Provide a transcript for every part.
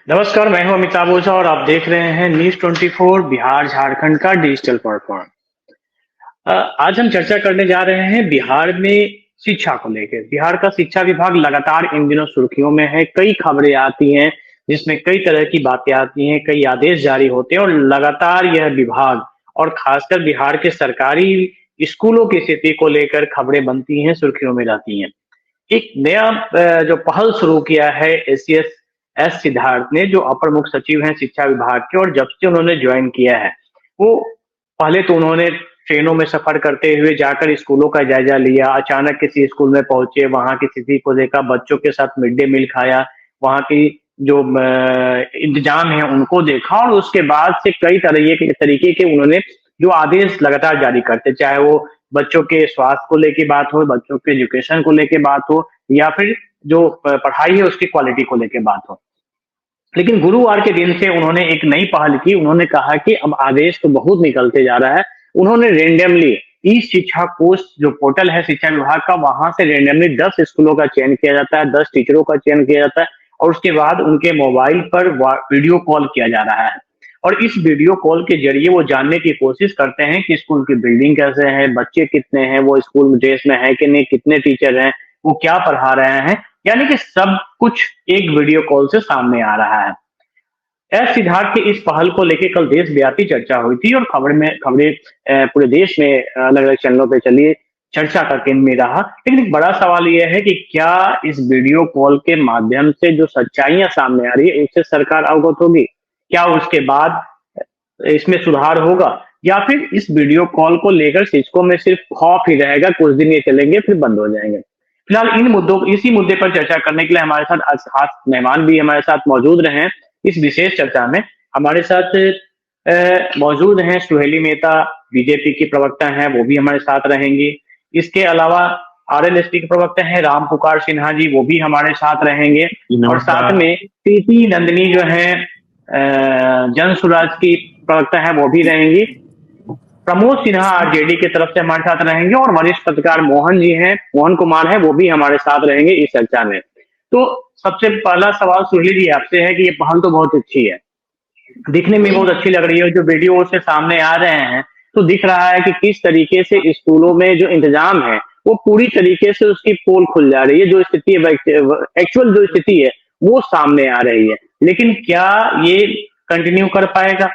नमस्कार, मैं हूं अमिताभ ओझा और आप देख रहे हैं न्यूज 24 बिहार झारखंड का डिजिटल प्लेटफॉर्म। आज हम चर्चा करने जा रहे हैं बिहार में शिक्षा को लेकर। बिहार का शिक्षा विभाग लगातार इन दिनों सुर्खियों में है। कई खबरें आती हैं जिसमें कई तरह की बातें आती हैं, कई आदेश जारी होते हैं और लगातार यह विभाग और खासकर बिहार के सरकारी स्कूलों की स्थिति को लेकर खबरें बनती हैं, सुर्खियों में रहती हैं। एक नया जो पहल शुरू किया है एसीएस एस सिद्धार्थ ने, जो अपर मुख्य सचिव हैं शिक्षा विभाग के, और जब से उन्होंने ज्वाइन किया है, वो पहले तो उन्होंने ट्रेनों में सफर करते हुए जाकर स्कूलों का जायजा लिया। अचानक किसी स्कूल में पहुंचे, वहां की स्थिति को देखा, बच्चों के साथ मिड डे मील खाया, वहां की जो इंतजाम है उनको देखा और उसके बाद से कई तरीके के उन्होंने जो आदेश लगातार जारी करते, चाहे वो बच्चों के स्वास्थ्य को लेके बात हो, बच्चों के एजुकेशन को लेके बात हो, या फिर जो पढ़ाई है उसकी क्वालिटी को लेके बात हो। लेकिन गुरुवार के दिन से उन्होंने एक नई पहल की। उन्होंने कहा कि अब आदेश तो बहुत निकलते जा रहा है। उन्होंने रेंडमली ई शिक्षा कोष जो पोर्टल है शिक्षा विभाग का, वहां से रेंडमली 10 स्कूलों का चयन किया जाता है, 10 टीचरों का चयन किया जाता है और उसके बाद उनके मोबाइल पर वीडियो कॉल किया जा रहा है। और इस वीडियो कॉल के जरिए वो जानने की कोशिश करते हैं कि स्कूल की बिल्डिंग कैसे है, बच्चे कितने हैं, वो स्कूल ड्रेस में है कि नहीं, कितने टीचर हैं, वो क्या पढ़ा रहे हैं, यानी कि सब कुछ एक वीडियो कॉल से सामने आ रहा है। एस सिद्धार्थ की इस पहल को लेकर कल देशव्यापी चर्चा हुई थी और खबरें पूरे देश में अलग अलग चैनलों पे चली, चर्चा का केंद्र में रहा। लेकिन एक बड़ा सवाल यह है कि क्या इस वीडियो कॉल के माध्यम से जो सच्चाइयां सामने आ रही है इससे सरकार अवगत होगी? क्या उसके बाद इसमें सुधार होगा, या फिर इस वीडियो कॉल को लेकर शिक्षकों में सिर्फ खौफ ही रहेगा, कुछ दिन ये चलेंगे फिर बंद हो जाएंगे? फिलहाल इसी मुद्दे पर चर्चा करने के लिए हमारे साथ आज खास मेहमान भी हमारे साथ मौजूद रहे हैं। इस विशेष चर्चा में हमारे साथ मौजूद हैं सुहेली मेहता, बीजेपी की प्रवक्ता हैं, वो भी हमारे साथ रहेंगी। इसके अलावा आरएलएसपी के प्रवक्ता हैं राम पुकार सिन्हा जी, वो भी हमारे साथ रहेंगे। और साथ में प्रीति नंदिनी जो है जन सुराज की प्रवक्ता है, वो भी रहेंगी। प्रमोद सिन्हा आरजेडी की तरफ से हमारे साथ रहेंगे और वरिष्ठ पत्रकार मोहन जी हैं, मोहन कुमार हैं, वो भी हमारे साथ रहेंगे इस चर्चा में। तो सबसे पहला सवाल सुहेली जी आपसे है कि ये पहल तो बहुत अच्छी है, दिखने में बहुत अच्छी लग रही है, जो वीडियो से सामने आ रहे हैं तो दिख रहा है कि किस तरीके से स्कूलों में जो इंतजाम है वो पूरी तरीके से उसकी पोल खुल जा रही है, जो स्थिति है एक्चुअल जो स्थिति है वो सामने आ रही है। लेकिन क्या ये कंटिन्यू कर पाएगा?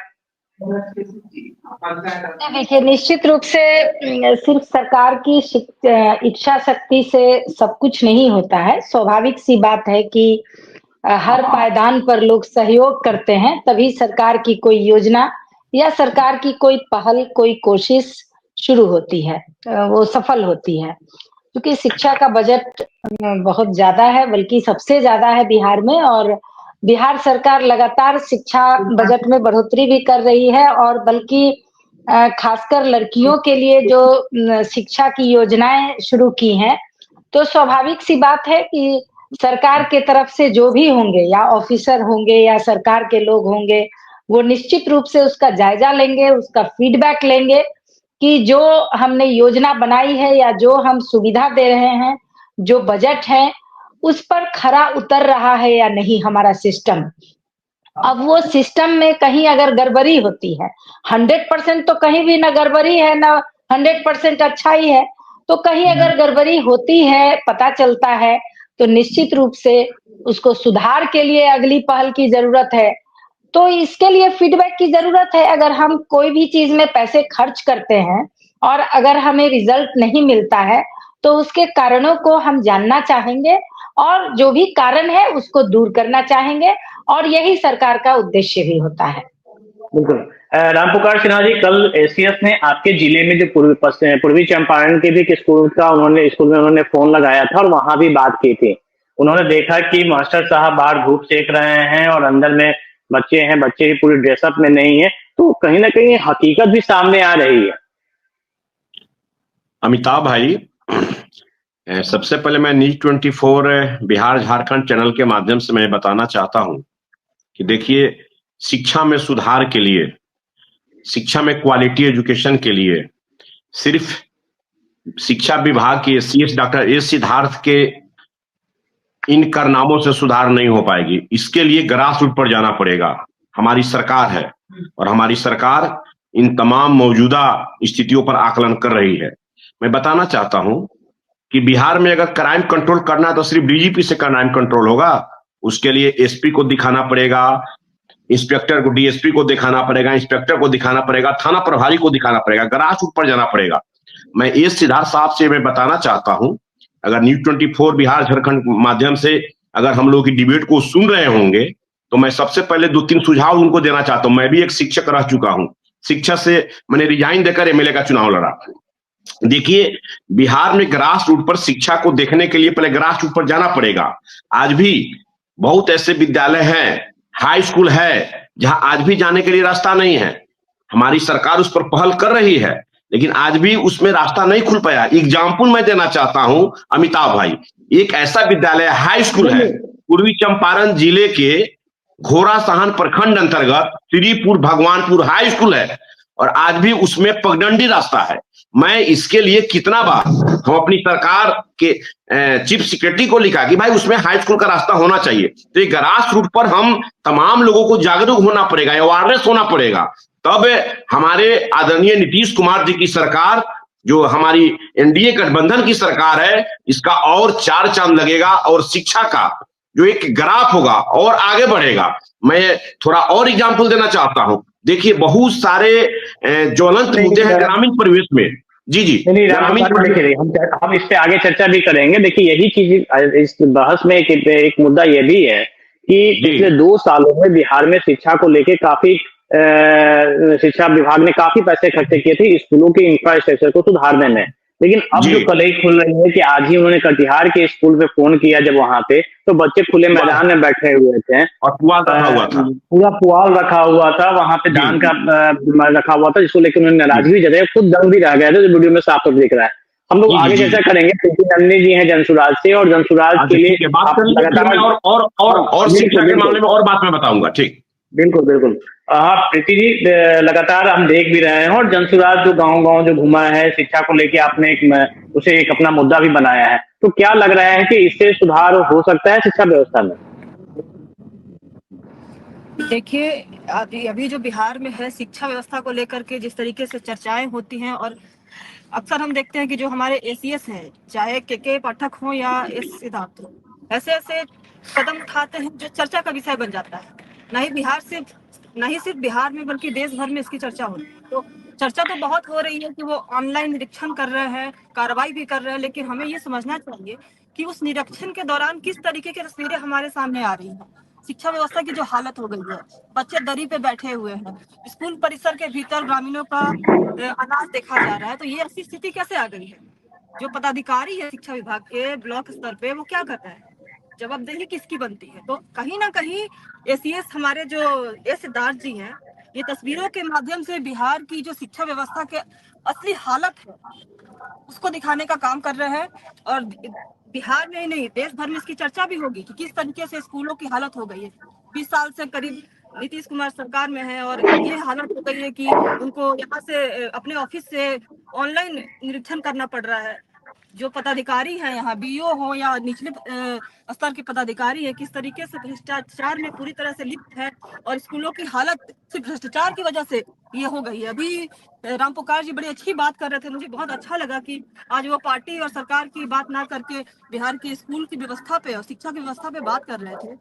देखिए, निश्चित रूप से सिर्फ सरकार की इच्छा शक्ति से सब कुछ नहीं होता है। स्वाभाविक सी बात है कि हर पायदान पर लोग सहयोग करते हैं, तभी सरकार की कोई योजना या सरकार की कोई पहल, कोई कोशिश शुरू होती है, वो सफल होती है। क्योंकि शिक्षा का बजट बहुत ज्यादा है, बल्कि सबसे ज्यादा है बिहार में, और बिहार सरकार लगातार शिक्षा बजट में बढ़ोतरी भी कर रही है। और बल्कि खासकर लड़कियों के लिए जो शिक्षा की योजनाएं शुरू की हैं, तो स्वाभाविक सी बात है कि सरकार के तरफ से जो भी होंगे, या ऑफिसर होंगे या सरकार के लोग होंगे, वो निश्चित रूप से उसका जायजा लेंगे, उसका फीडबैक लेंगे कि जो हमने योजना बनाई है या जो हम सुविधा दे रहे हैं, जो बजट है, उस पर खरा उतर रहा है या नहीं हमारा सिस्टम। अब वो सिस्टम में कहीं अगर गड़बड़ी होती है, 100% तो कहीं भी ना गड़बड़ी है ना 100% अच्छा ही है, तो कहीं अगर गड़बड़ी होती है, पता चलता है, तो निश्चित रूप से उसको सुधार के लिए अगली पहल की जरूरत है। तो इसके लिए फीडबैक की जरूरत है। अगर हम कोई भी चीज में पैसे खर्च करते हैं और अगर हमें रिजल्ट नहीं मिलता है, तो उसके कारणों को हम जानना चाहेंगे और जो भी कारण है उसको दूर करना चाहेंगे, और यही सरकार का उद्देश्य भी होता है। बिल्कुल। राम पुकार सिन्हा जी, कल एसीएस ने आपके जिले में जो पूर्वी चंपारण के भी एक स्कूल में उन्होंने फोन लगाया था और वहां भी बात की थी। उन्होंने देखा कि मास्टर साहब बाहर धूप सेक रहे हैं और अंदर में बच्चे हैं, बच्चे भी पूरी ड्रेसअप में नहीं है, तो कहीं ना कहीं हकीकत भी सामने आ रही है। अमिताभ भाई, सबसे पहले मैं न्यूज 24 बिहार झारखंड चैनल के माध्यम से मैं बताना चाहता हूं कि देखिए, शिक्षा में सुधार के लिए, शिक्षा में क्वालिटी एजुकेशन के लिए सिर्फ शिक्षा विभाग के सीएस डॉक्टर एस सिद्धार्थ के इन कारनामों से सुधार नहीं हो पाएगी। इसके लिए ग्रास रूट पर जाना पड़ेगा। हमारी सरकार है और हमारी सरकार इन तमाम मौजूदा स्थितियों पर आकलन कर रही है। मैं बताना चाहता हूं कि बिहार में अगर क्राइम कंट्रोल करना है तो सिर्फ डीजीपी से क्राइम कंट्रोल होगा। उसके लिए एसपी को दिखाना पड़ेगा, इंस्पेक्टर को, डीएसपी को दिखाना पड़ेगा, इंस्पेक्टर को दिखाना पड़ेगा, थाना प्रभारी को दिखाना पड़ेगा, ग्रास रूट पर जाना पड़ेगा। मैं एस सिद्धार्थ साहब से मैं बताना चाहता हूं, अगर न्यूज 24 बिहार झारखंड माध्यम से अगर हम लोग की डिबेट को सुन रहे होंगे तो मैं सबसे पहले 2-3 सुझाव उनको देना चाहता हूं। मैं भी एक शिक्षक रह चुका हूं, शिक्षा से मैंने रिजाइन देकर एमएलए का चुनाव लड़ा। देखिए, बिहार में ग्रास रूट पर शिक्षा को देखने के लिए पहले ग्रास रूट पर जाना पड़ेगा। आज भी बहुत ऐसे विद्यालय हैं, हाई स्कूल है, जहां आज भी जाने के लिए रास्ता नहीं है। हमारी सरकार उस पर पहल कर रही है, लेकिन आज भी उसमें रास्ता नहीं खुल पाया। एग्जाम्पल मैं देना चाहता हूं, अमिताभ भाई, एक ऐसा विद्यालय हाई स्कूल है पूर्वी चंपारण जिले के घोड़ासहन प्रखंड अंतर्गत श्रीपुर भगवानपुर हाई स्कूल है, और आज भी उसमें पगडंडी रास्ता है। मैं इसके लिए कितना बार हम अपनी सरकार के चीफ सेक्रेटरी को लिखा कि भाई उसमें हाई स्कूल का रास्ता होना चाहिए। तो ये ग्रास रूट पर हम तमाम लोगों को जागरूक होना पड़ेगा, अवेयरनेस होना पड़ेगा, तब हमारे आदरणीय नीतीश कुमार जी की सरकार, जो हमारी एनडीए गठबंधन की सरकार है, इसका और 4 चांद लगेगा और शिक्षा का जो एक ग्राफ होगा और आगे बढ़ेगा। मैं थोड़ा और एग्जांपल देना चाहता हूं। देखिए, बहुत सारे ज्वलंत मुद्दे हैं ग्रामीण परिवेश में। जी ग्रामीण, हम इस पे आगे चर्चा भी करेंगे। देखिए, यही चीज इस बहस में एक मुद्दा ये भी है कि पिछले 2 सालों में बिहार में शिक्षा को लेके काफी शिक्षा विभाग ने काफी पैसे खर्चे किए थे स्कूलों के इंफ्रास्ट्रक्चर को सुधारने में। लेकिन अब जो कलई खुल रही है कि आज ही उन्होंने कटिहार के स्कूल पे फोन किया, जब वहां पे तो बच्चे खुले मैदान में बैठे हुए थे और पुआल रखा हुआ था, पूरा पुआल रखा हुआ था, वहां पे दान का रखा हुआ था, जिसको लेकर उन्होंने नाराजगी जताई, खुद दंग भी रह गए थे, जो वीडियो में साफ दिख रहा है। हम लोग आगे चर्चा करेंगे। प्रीति नंदनी जी हैं जनसुराज से, और जनसुराज के लिए और शिक्षा के मामले में और बात मैं बताऊंगा। ठीक, बिल्कुल। हाँ प्रीति जी, लगातार हम देख भी रहे हैं, और जनसुराज जो गांव जो घुमा है शिक्षा को लेके, आपने उसे एक अपना मुद्दा भी बनाया है, तो क्या लग रहा है कि इससे सुधार हो सकता है शिक्षा व्यवस्था में? देखिए, अभी जो बिहार में है शिक्षा व्यवस्था को लेकर के जिस तरीके से चर्चाएं होती हैं, और अक्सर हम देखते हैं कि जो हमारे एसीएस हैं, चाहे के पाठक हो या एस सिद्धार्थ हो, ऐसे कदम उठाते हैं जो चर्चा का विषय बन जाता है। नहीं सिर्फ बिहार में बल्कि देश भर में इसकी चर्चा होती है। तो चर्चा तो बहुत हो रही है कि वो ऑनलाइन निरीक्षण कर रहे हैं, कार्रवाई भी कर रहे हैं, लेकिन हमें ये समझना चाहिए कि उस निरीक्षण के दौरान किस तरीके की तस्वीरें हमारे सामने आ रही हैं। शिक्षा व्यवस्था की जो हालत हो गई है, बच्चे दरी पे बैठे हुए हैं, स्कूल परिसर के भीतर ग्रामीणों का अनाज देखा जा रहा है, तो ये ऐसी स्थिति कैसे आ गई है? जो पदाधिकारी है शिक्षा विभाग के ब्लॉक स्तर पे, वो क्या कर रहा है? जवाबदेही किसकी बनती है? तो कहीं ना कहीं एसीएस हमारे जो एस सिद्धार्थ जी हैं, ये तस्वीरों के माध्यम से बिहार की जो शिक्षा व्यवस्था के असली हालत है उसको दिखाने का काम कर रहे हैं, और बिहार में ही नहीं देश भर में इसकी चर्चा भी होगी कि किस तरीके से स्कूलों की हालत हो गई है। 20 साल से करीब नीतीश कुमार सरकार में है, और ये हालत हो गई है कि उनको यहाँ से अपने ऑफिस से ऑनलाइन निरीक्षण करना पड़ रहा है। जो पदाधिकारी हैं यहाँ, बीओ हो या निचले स्तर के पदाधिकारी है, किस तरीके से भ्रष्टाचार में पूरी तरह से लिप्त है, और स्कूलों की हालत सिर्फ भ्रष्टाचार की वजह से ये हो गई है। अभी राम पुकार जी बड़ी अच्छी बात कर रहे थे, मुझे बहुत अच्छा लगा कि आज वो पार्टी और सरकार की बात ना करके बिहार के स्कूल की व्यवस्था पे और शिक्षा की व्यवस्था पे बात कर रहे थे।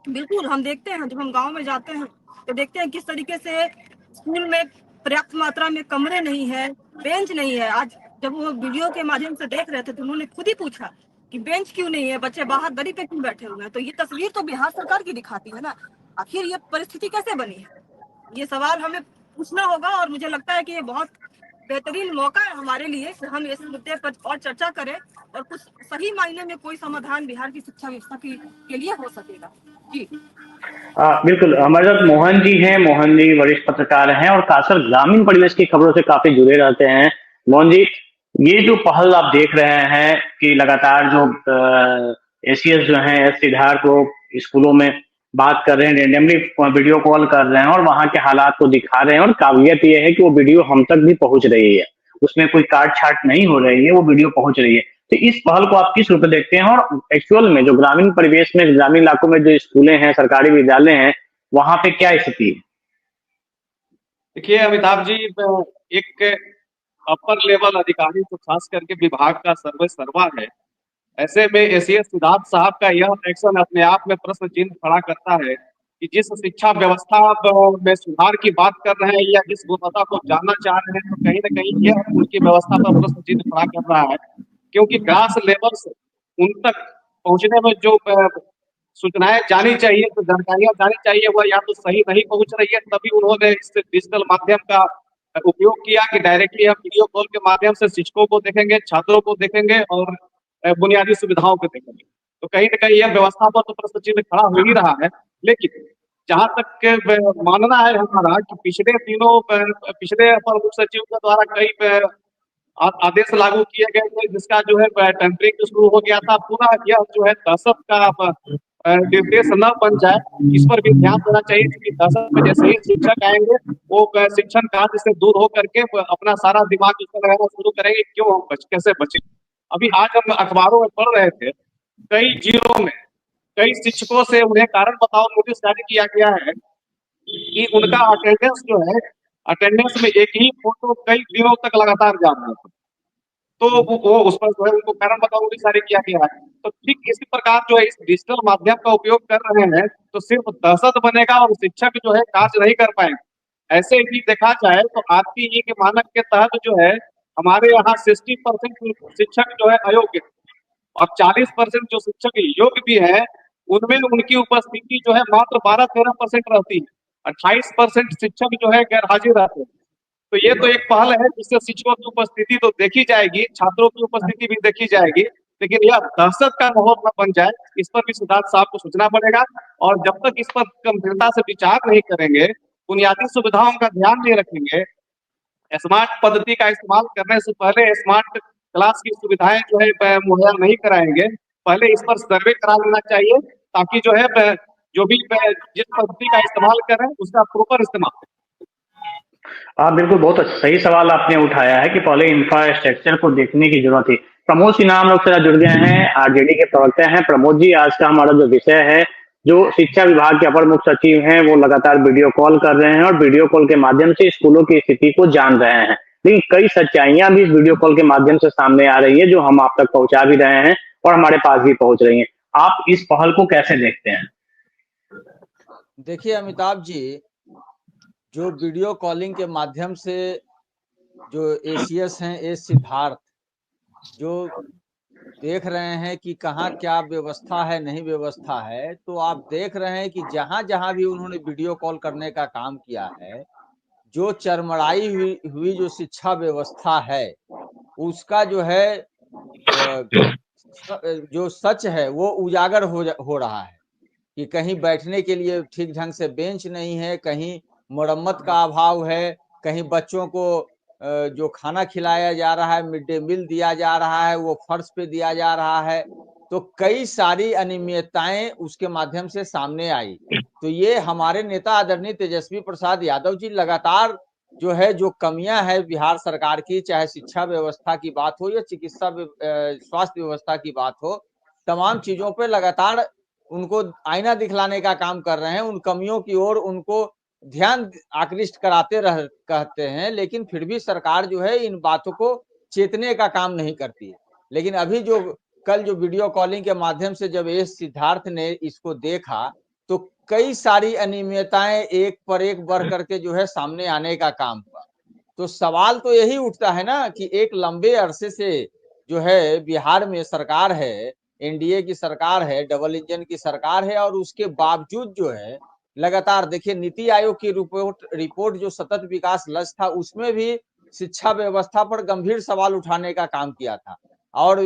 बिल्कुल, हम देखते हैं जब हम गाँव में जाते हैं तो देखते हैं किस तरीके से स्कूल में पर्याप्त मात्रा में कमरे नहीं है, बेंच नहीं है। आज जब वो वीडियो के माध्यम से देख रहे थे तो उन्होंने खुद ही पूछा कि बेंच क्यों नहीं है, बच्चे बाहर दरी पे क्यों बैठे हुए हैं। तो ये तस्वीर तो बिहार सरकार की दिखाती है ना, आखिर ये परिस्थिति कैसे बनी है? ये सवाल हमें पूछना होगा, और मुझे लगता है कि ये बहुत बेहतरीन मौका है हमारे लिए कि हम इस मुद्दे पर और चर्चा करें, और कुछ सही मायने में कोई समाधान बिहार की शिक्षा व्यवस्था के लिए हो सकेगा। जी बिल्कुल, हमारे साथ मोहन जी हैं। मोहन जी वरिष्ठ पत्रकार हैं और खासकर ग्रामीण परिवेश की खबरों से काफी जुड़े रहते हैं। मोहन जी, ये जो पहल आप देख रहे हैं कि लगातार जो एसीएस जो हैं, एस सिद्धार्थ, वो स्कूलों में बात कर रहे हैं, रेंडमली वीडियो कॉल कर रहे हैं और वहां के हालात को दिखा रहे हैं, और काबिलियत ये है कि वो वीडियो हम तक भी पहुंच रही है, उसमें कोई काट छाट नहीं हो रही है, वो वीडियो पहुंच रही है। तो इस पहल को आप किस रूप में देखते हैं, और एक्चुअल में जो ग्रामीण परिवेश में, ग्रामीण इलाकों में जो स्कूलें हैं, सरकारी विद्यालय हैं, वहां पे क्या स्थिति है? देखिए अमिताभ जी, एक अपर लेवल अधिकारी तो खास करके विभाग का सर्वे सर्वा है। ऐसे में एसीएस सिद्धार्थ साहब का यह एक्शन अपने आप में प्रश्न चिन्ह खड़ा करता है कि जिस शिक्षा व्यवस्था में सुधार की बात कर रहे हैं या जिस गुणवत्ता को जानना चाह रहे हैं, तो कहीं ना कहीं यह उनकी व्यवस्था पर प्रश्न चिन्ह खड़ा कर रहा है। क्योंकि ग्रास लेवल से उन तक पहुंचने में जो सूचनाएं जानी चाहिए, तो जानकारियां जानी चाहिए, वह या तो सही नहीं पहुंच रही है। तभी उन्होंने इस डिजिटल माध्यम का उपयोग किया कि डायरेक्टली हम वीडियो कॉल के माध्यम से शिक्षकों को देखेंगे, छात्रों को देखेंगे और बुनियादी सुविधाओं को देखेंगे। तो कहीं ना कहीं यह व्यवस्था पर तो प्रश्न चिन्ह खड़ा हो ही रहा है। लेकिन जहां तक मानना है हमारा कि पिछले अपर मुख्य सचिव के द्वारा कई आदेश लागू किए गए थे, जिसका जो है टेम्परिंग शुरू हो गया था। पूरा यह जो है दहशत का निर्देश न बन जाए, इस पर भी ध्यान देना चाहिए। क्योंकि दहशत में जैसे ही शिक्षक आएंगे, वो शिक्षण कार्य से दूर हो करके अपना सारा दिमाग इसमें लगाना शुरू करेंगे, क्यों हम कैसे बचे। अभी आज हम अखबारों में पढ़ रहे थे, कई जिलों में कई शिक्षकों से उन्हें कारण बताओ नोटिस जारी किया गया है कि उनका अटेंडेंस में एक ही फोटो कई दिनों तक लगातार जा रहा था। तो वो उस पर जो है उनको कारण बताओ नोटिस जारी किया गया है। तो ठीक इसी प्रकार जो है इस डिजिटल माध्यम का उपयोग कर रहे हैं, तो सिर्फ दहशत बनेगा और शिक्षक जो है कार्य नहीं कर पाएंगे। ऐसे ही देखा जाए तो आरटीई के मानक के तहत जो है हमारे यहाँ 60% शिक्षक जो है अयोग्य और 40% जो शिक्षक योग्य भी है, उनमें उनकी उपस्थिति जो है मात्र 12-13% रहती है। 28% शिक्षक जो है गैर हाजिर रहते हैं। तो ये तो एक पहल है जिससे शिक्षकों की उपस्थिति तो देखी जाएगी, छात्रों की उपस्थिति भी देखी जाएगी, लेकिन यह दहशत का माहौल न बन जाए, इस पर भी सिद्धार्थ साहब को सोचना पड़ेगा। और जब तक इस पर गंभीरता से विचार नहीं करेंगे, बुनियादी सुविधाओं का ध्यान नहीं रखेंगे, स्मार्ट पद्धति का इस्तेमाल करने से पहले स्मार्ट क्लास की सुविधाएं जो है मुहैया नहीं कराएंगे, पहले इस पर सर्वे करा लेना चाहिए, ताकि जो है जो भी जिस पद्धति का इस्तेमाल कर रहे हैं उसका प्रॉपर इस्तेमाल। बिल्कुल, बहुत सही सवाल आपने उठाया है कि पहले इंफ्रास्ट्रक्चर को देखने की जरूरत है। प्रमोद सिन्हा हम लोग से जुड़ गए हैं, आरजेडी के प्रवक्ता हैं। प्रमोद जी, आज का हमारा जो विषय है, जो शिक्षा विभाग के अपर मुख्य सचिव हैं, वो लगातार वीडियो कॉल कर रहे हैं और वीडियो कॉल के माध्यम से स्कूलों की स्थिति को जान रहे हैं। लेकिन कई सच्चाइयां भी इस वीडियो कॉल के माध्यम से सामने आ रही है, जो हम आप तक पहुंचा भी रहे हैं और हमारे पास भी पहुंच रही है। आप इस पहल को कैसे देखते हैं? देखिए अमिताभ जी, जो वीडियो कॉलिंग के माध्यम से जो एसीएस हैं, एस सिद्धार्थ, जो देख रहे हैं कि कहाँ क्या व्यवस्था है, नहीं व्यवस्था है, तो आप देख रहे हैं कि जहां जहां भी उन्होंने वीडियो कॉल करने का काम किया है, जो चरमराई हुई जो शिक्षा व्यवस्था है, उसका जो है जो सच है वो उजागर हो रहा है कि कहीं बैठने के लिए ठीक ढंग से बेंच नहीं है, कहीं मरम्मत का अभाव है, कहीं बच्चों को जो खाना खिलाया जा रहा है, मिड डे मील दिया जा रहा है, वो फर्श पे दिया जा रहा है। तो कई सारी अनियमितताएं उसके माध्यम से सामने आई। तो ये हमारे नेता आदरणीय तेजस्वी प्रसाद यादव जी लगातार जो है, जो कमियां है बिहार सरकार की, चाहे शिक्षा व्यवस्था की बात हो या चिकित्सा स्वास्थ्य व्यवस्था की बात हो, तमाम चीजों पे लगातार उनको आईना दिखलाने का काम कर रहे हैं। उन कमियों की ओर उनको ध्यान आकृष्ट कराते कहते हैं, लेकिन फिर भी सरकार जो है इन बातों को चेतने का काम नहीं करती है। लेकिन अभी जो कल जो वीडियो कॉलिंग के माध्यम से जब एस सिद्धार्थ ने इसको देखा, तो कई सारी अनियमितताएं एक पर एक बढ़ करके जो है सामने आने का काम हुआ। तो सवाल तो यही उठता है ना कि एक लंबे अरसे से जो है बिहार में सरकार है, एनडीए की सरकार है, डबल इंजन की सरकार है, और उसके बावजूद जो है लगातार देखिए नीति आयोग की रिपोर्ट जो सतत विकास लक्ष्य था, उसमें भी शिक्षा व्यवस्था पर गंभीर सवाल उठाने का काम किया था। और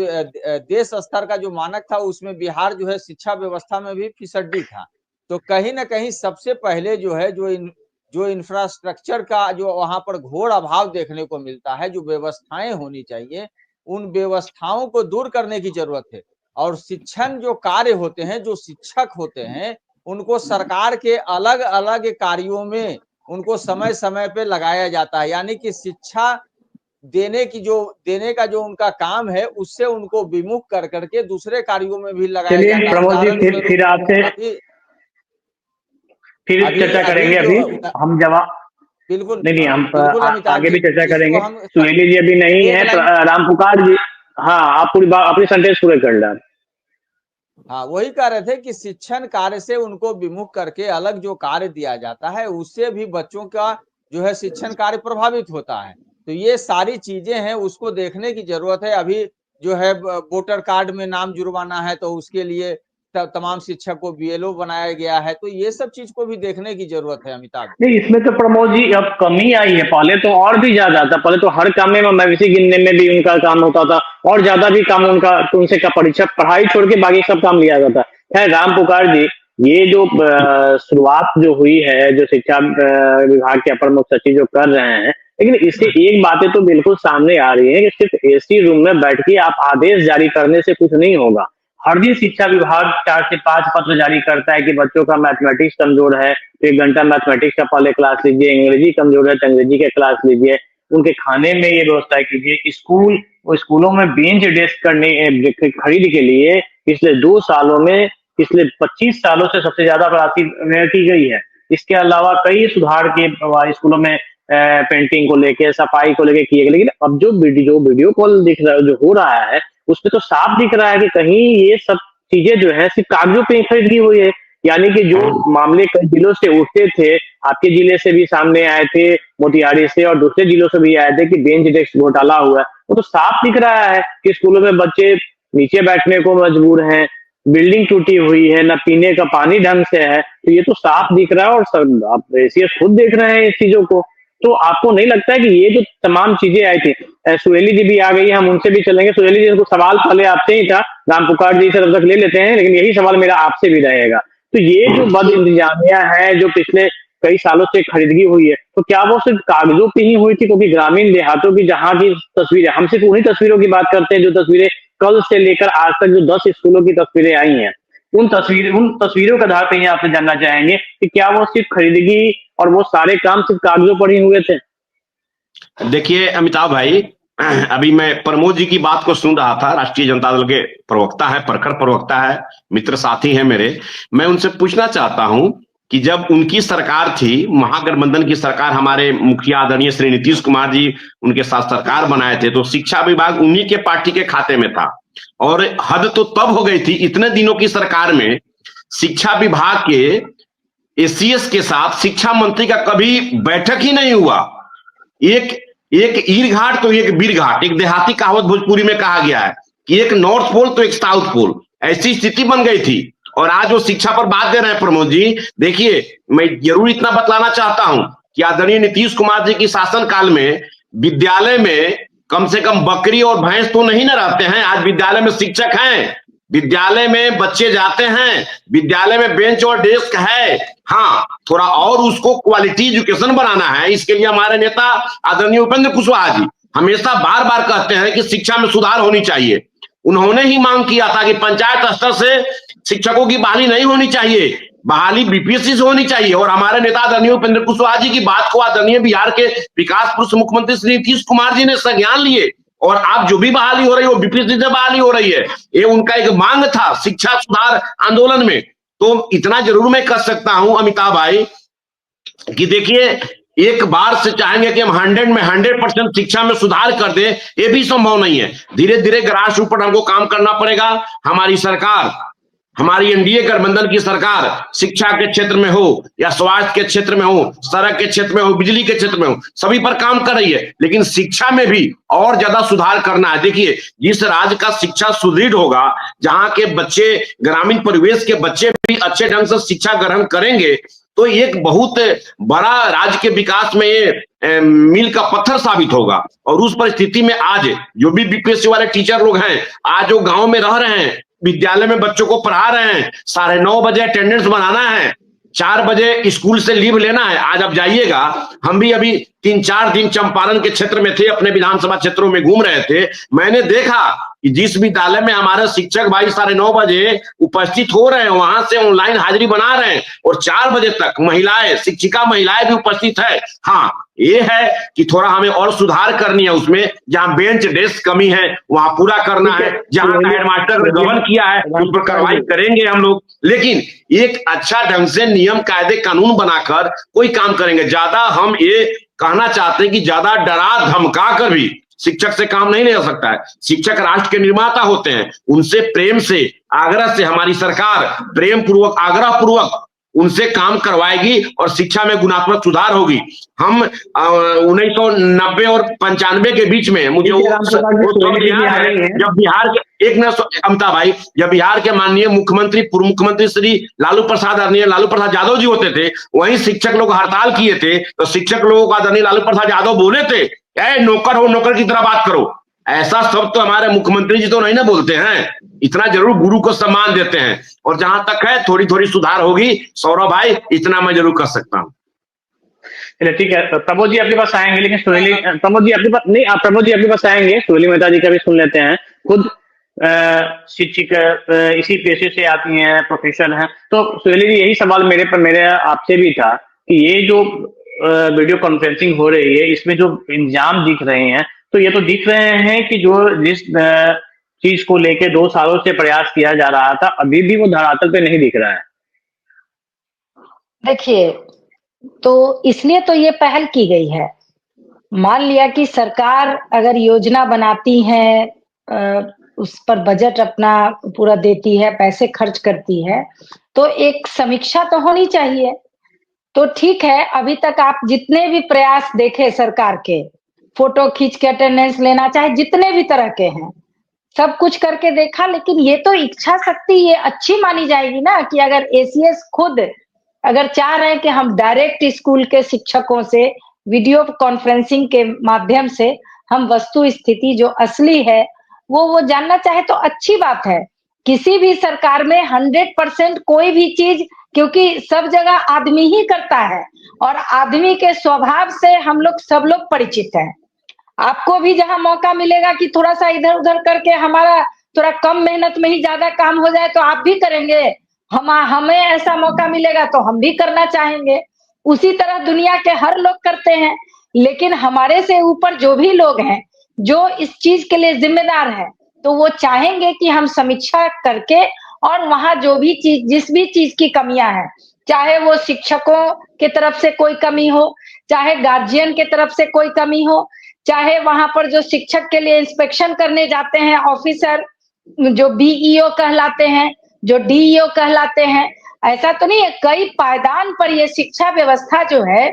देश स्तर का जो मानक था, उसमें बिहार जो है शिक्षा व्यवस्था में भी फिसड्डी था। तो कहीं ना कहीं सबसे पहले जो है जो इंफ्रास्ट्रक्चर का जो वहां पर घोर अभाव देखने को मिलता है, जो व्यवस्थाएं होनी चाहिए, उन व्यवस्थाओं को दूर करने की जरूरत है। और शिक्षण जो कार्य होते हैं, जो शिक्षक होते हैं, उनको सरकार के अलग अलग कार्यों में उनको समय समय पे लगाया जाता है। यानी कि शिक्षा देने का जो उनका काम है उससे उनको विमुख कर करके दूसरे कार्यों में भी लगाया चलिए जाता है। प्रमोद जी, उदाहरण फिर आपसे फिर चर्चा करेंगे। अभी हम जवाब बिल्कुल नहीं हम बिल्कुल अमिताभ आगे भी जी, चर्चा इसको करेंगे। हम सुहेली जी अभी नहीं एक है, लाइन राम पुकार जी। हाँ, आप पूरी बात अपनी सेंटेंस पूरे कर लें। हाँ वही कह रहे थे कि शिक्षण कार्य से उनको विमुख करके अलग जो कार्य दिया जाता है उससे भी बच्चों का जो है शिक्षण कार्य प्रभावित होता है। तो ये सारी चीजें हैं, उसको देखने की जरूरत है। अभी जो है वोटर कार्ड में नाम जुड़वाना है तो उसके लिए तमाम शिक्षक को बीएलओ बनाया गया है। तो ये सब चीज को भी देखने की जरूरत है अमिताभ। नहीं, इसमें तो प्रमोद जी अब कमी आई है। पहले तो और भी ज्यादा था। पहले तो हर काम में मवेशी गिनने में भी उनका काम होता था और ज्यादा भी काम उनका उनसे का परीक्षा पढ़ाई छोड़ के बाकी सब काम लिया जाता। खैर राम पुकार जी, ये जो शुरुआत जो हुई है, जो शिक्षा विभाग के अपर मुख्य सचिव जो कर रहे हैं, लेकिन इससे एक बातें तो बिल्कुल सामने आ रही है कि सिर्फ एसी रूम में बैठ के आप आदेश जारी करने से कुछ नहीं होगा। हर दिन शिक्षा विभाग 4 से 5 पत्र जारी करता है कि बच्चों का मैथमेटिक्स कमजोर है, 1 घंटा मैथमेटिक्स का पहले क्लास लीजिए, अंग्रेजी कमजोर है तो अंग्रेजी के क्लास लीजिए, उनके खाने में ये व्यवस्था कीजिए। स्कूलों में बेंच डेस्क करने खरीद के लिए पिछले 2 सालों में, पिछले 25 सालों से सबसे ज्यादा राशि की गई है। इसके अलावा कई सुधार के स्कूलों में पेंटिंग को लेके, सफाई को लेके किए गए। लेकिन अब जो वीडियो कॉल दिख रहा है, जो हो रहा है, उसमें तो साफ दिख रहा है कि कहीं ये सब चीजें जो है सिर्फ कागजों पे खरीदी हुई है। यानी कि जो मामले कई जिलों से उठते थे, आपके जिले से भी सामने आए थे, मोतिहारी से और दूसरे जिलों से भी आए थे कि बेंच डेस्क घोटाला हुआ है, वो तो साफ दिख रहा है कि स्कूलों में बच्चे नीचे बैठने को मजबूर हैं, बिल्डिंग टूटी हुई है, न पीने का पानी ढंग से है। तो ये तो साफ दिख रहा है और सब आप एसीएस खुद देख रहे हैं इस चीजों को। तो आपको नहीं लगता है कि ये जो तमाम चीजें आई थी, सुहेली जी भी आ गई, हम उनसे भी चलेंगे। सुहेली जी को सवाल पहले आपसे ही था, राम पुकार जी से तब तक ले लेते हैं, लेकिन यही सवाल मेरा आपसे भी रहेगा। तो ये जो बद इंतजामिया है जो पिछले कई सालों से खरीदगी हुई है, तो क्या वो सिर्फ कागजों पे ही हुई थी? क्योंकि ग्रामीण देहातों की जहाँ की तस्वीरें, हम सिर्फ उन्हीं तस्वीरों की बात करते हैं जो तस्वीरें कल से लेकर आज तक जो 10 स्कूलों की तस्वीरें आई हैं, उन तस्वीरों के आधार पर ही आपसे जानना चाहेंगे कि क्या वो सिर्फ खरीदगी और वो सारे काम सिर्फ कागजों पर ही हुए थे? देखिए अमिताभ भाई, अभी मैं प्रमोद जी की बात को सुन रहा था। राष्ट्रीय जनता दल के प्रवक्ता है, प्रखर प्रवक्ता है, मित्र साथी है मेरे। मैं उनसे पूछना चाहता हूं कि जब उनकी सरकार थी, महागठबंधन की सरकार, हमारे मुखिया आदरणीय श्री नीतीश कुमार जी उनके साथ सरकार बनाए थे, तो शिक्षा विभाग उन्हीं के पार्टी के खाते में था। और हद तो तब हो गई थी, इतने दिनों की सरकार में शिक्षा विभाग के एसीएस के साथ शिक्षा मंत्री का कभी बैठक ही नहीं हुआ। एक ईर घाट तो एक बीर घाट, एक देहाती कहावत भोजपुरी में कहा गया है कि एक नॉर्थ पोल तो एक साउथ पोल, ऐसी स्थिति बन गई थी। और आज वो शिक्षा पर बात दे रहे हैं प्रमोद जी। देखिए, मैं जरूर इतना बतलाना चाहता हूं कि आदरणीय नीतीश कुमार जी की शासनकाल में विद्यालय में कम से कम बकरी और भैंस तो नहीं न रहते हैं। आज विद्यालय में शिक्षक हैं, विद्यालय में बच्चे जाते हैं, विद्यालय में बेंच और डेस्क है। हाँ, थोड़ा और उसको क्वालिटी एजुकेशन बनाना है। इसके लिए हमारे नेता आदरणीय उपेंद्र कुशवाहा जी हमेशा बार बार कहते हैं कि शिक्षा में सुधार होनी चाहिए। उन्होंने ही मांग किया था कि पंचायत स्तर से शिक्षकों की बहाली नहीं होनी चाहिए, बहाली बीपीएससी से होनी चाहिए। और हमारे नेता आदरणीय उपेंद्र कुशवाहा जी की बात को आदरणीय बिहार के विकास पुरुष मुख्यमंत्री श्री नीतीश कुमार जी ने संज्ञान लिए और आप जो भी बहाली हो रही है वो बीपीएससी से बहाली हो रही है। ये उनका एक मांग था शिक्षा सुधार आंदोलन में। तो इतना जरूर मैं कह सकता हूं अमिताभ भाई कि देखिए, एक बार से चाहेंगे कि हम 100 में 100% शिक्षा में सुधार कर दें, ये भी संभव नहीं है। धीरे धीरे ग्रास रूट पर हमको काम करना पड़ेगा। हमारी सरकार, हमारी एनडीए गठबंधन की सरकार शिक्षा के क्षेत्र में हो या स्वास्थ्य के क्षेत्र में हो, सड़क के क्षेत्र में हो, बिजली के क्षेत्र में हो, सभी पर काम कर रही है। लेकिन शिक्षा में भी और ज्यादा सुधार करना है। देखिए, जिस राज्य का शिक्षा सुदृढ़ होगा, जहां के बच्चे, ग्रामीण परिवेश के बच्चे भी अच्छे ढंग से शिक्षा ग्रहण करेंगे, तो एक बहुत बड़ा राज्य के विकास में ये मील का पत्थर साबित होगा। और उस परिस्थिति में आज जो भी बीपीएससी वाले टीचर लोग हैं, आज जो गांव में रह रहे हैं, विद्यालय में बच्चों को पढ़ा रहे हैं, 9:30 बजे अटेंडेंस बनाना है, 4 बजे स्कूल से लीव लेना है। आज आप जाइएगा, हम भी अभी 3-4 दिन चंपारण के क्षेत्र में थे, अपने विधानसभा क्षेत्रों में घूम रहे थे। मैंने देखा कि जिस विद्यालय में हमारे शिक्षक भाई 9:30 बजे उपस्थित हो रहे हैं, वहां से ऑनलाइन हाजिरी बना रहे हैं और 4 बजे तक महिलाएं, शिक्षिका महिलाएं भी उपस्थित है। हाँ, ये है कि थोड़ा हमें और सुधार करनी है उसमें, जहां बेंच डेस्क कमी है वहां पूरा करना है, जहां हेडमास्टर ने गबन किया है उस पर कार्रवाई करेंगे हम लोग, लेकिन एक अच्छा ढंग से नियम कायदे कानून बनाकर कोई काम करेंगे। ज्यादा हम ये कहना चाहते हैं कि ज्यादा डरा धमका कर भी शिक्षक से काम नहीं ले सकता है। शिक्षक राष्ट्र के निर्माता होते हैं, उनसे प्रेम से, आग्रह से हमारी सरकार प्रेम पूर्वक, आग्रह पूर्वक उनसे काम करवाएगी और शिक्षा में गुणात्मक सुधार होगी। हम 1990 और 95 के बीच में मुझे वो याद है जब बिहार के अमिताभ भाई, जब बिहार के माननीय मुख्यमंत्री, पूर्व मुख्यमंत्री श्री लालू प्रसाद, आदरणीय लालू प्रसाद यादव जी होते थे, वहीं शिक्षक लोग हड़ताल किए थे तो शिक्षक लोगों को आदरणीय लालू प्रसाद यादव बोले थे, ए नौकर हो नौकर की तरह बात करो। ऐसा सब तो हमारे मुख्यमंत्री जी तो नहीं ना बोलते हैं, इतना जरूर गुरु को सम्मान देते हैं। और जहां तक है थोड़ी थोड़ी सुधार होगी सौरभ भाई, इतना मैं जरूर कर सकता हूँ। चलिए ठीक है, प्रमोद जी आपके पास आएंगे, लेकिन सुनील, प्रमोद जी आपके पास नहीं, प्रमोद जी आपके पास आएंगे, सुनील मेहता जी का भी सुन लेते हैं। खुद शिक्षक इसी पेशे से आती हैं, प्रोफेशनल हैं, तो सुनील जी यही सवाल मेरे आपसे भी था कि ये जो वीडियो कॉन्फ्रेंसिंग हो रही है, इसमें जो इंजाम दिख रहे हैं, तो ये तो दिख रहे हैं कि जो जिस चीज को लेके 2 सालों से प्रयास किया जा रहा था, अभी भी वो धरातल पे नहीं दिख रहा है। देखिए, तो इसलिए तो ये पहल की गई है। मान लिया कि सरकार अगर योजना बनाती है, उस पर बजट अपना पूरा देती है, पैसे खर्च करती है, तो एक समीक्षा तो होनी चाहिए। तो ठीक है, अभी तक आप जितने भी प्रयास देखे सरकार के, फोटो खींच के अटेंडेंस लेना, चाहे जितने भी तरह के हैं, सब कुछ करके देखा, लेकिन ये तो इच्छा शक्ति ये अच्छी मानी जाएगी ना कि अगर एसीएस खुद अगर चाह रहे हैं कि हम डायरेक्ट स्कूल के शिक्षकों से वीडियो कॉन्फ्रेंसिंग के माध्यम से हम वस्तु स्थिति जो असली है वो जानना चाहे, तो अच्छी बात है। किसी भी सरकार में 100% कोई भी चीज, क्योंकि सब जगह आदमी ही करता है और आदमी के स्वभाव से हम लोग सब लोग परिचित हैं। आपको भी जहां मौका मिलेगा कि थोड़ा सा इधर उधर करके हमारा थोड़ा कम मेहनत में ही ज्यादा काम हो जाए तो आप भी करेंगे, हमें ऐसा मौका मिलेगा तो हम भी करना चाहेंगे। उसी तरह दुनिया के हर लोग करते हैं, लेकिन हमारे से ऊपर जो भी लोग हैं जो इस चीज के लिए जिम्मेदार है, तो वो चाहेंगे कि हम समीक्षा करके और वहां जो भी चीज, जिस भी चीज की कमियां हैं, चाहे वो शिक्षकों की तरफ से कोई कमी हो, चाहे गार्जियन की तरफ से कोई कमी हो, चाहे वहां पर जो शिक्षक के लिए इंस्पेक्शन करने जाते हैं ऑफिसर, जो बीईओ कहलाते हैं, जो डीईओ कहलाते हैं, ऐसा तो नहीं है। कई पायदान पर ये शिक्षा व्यवस्था जो है,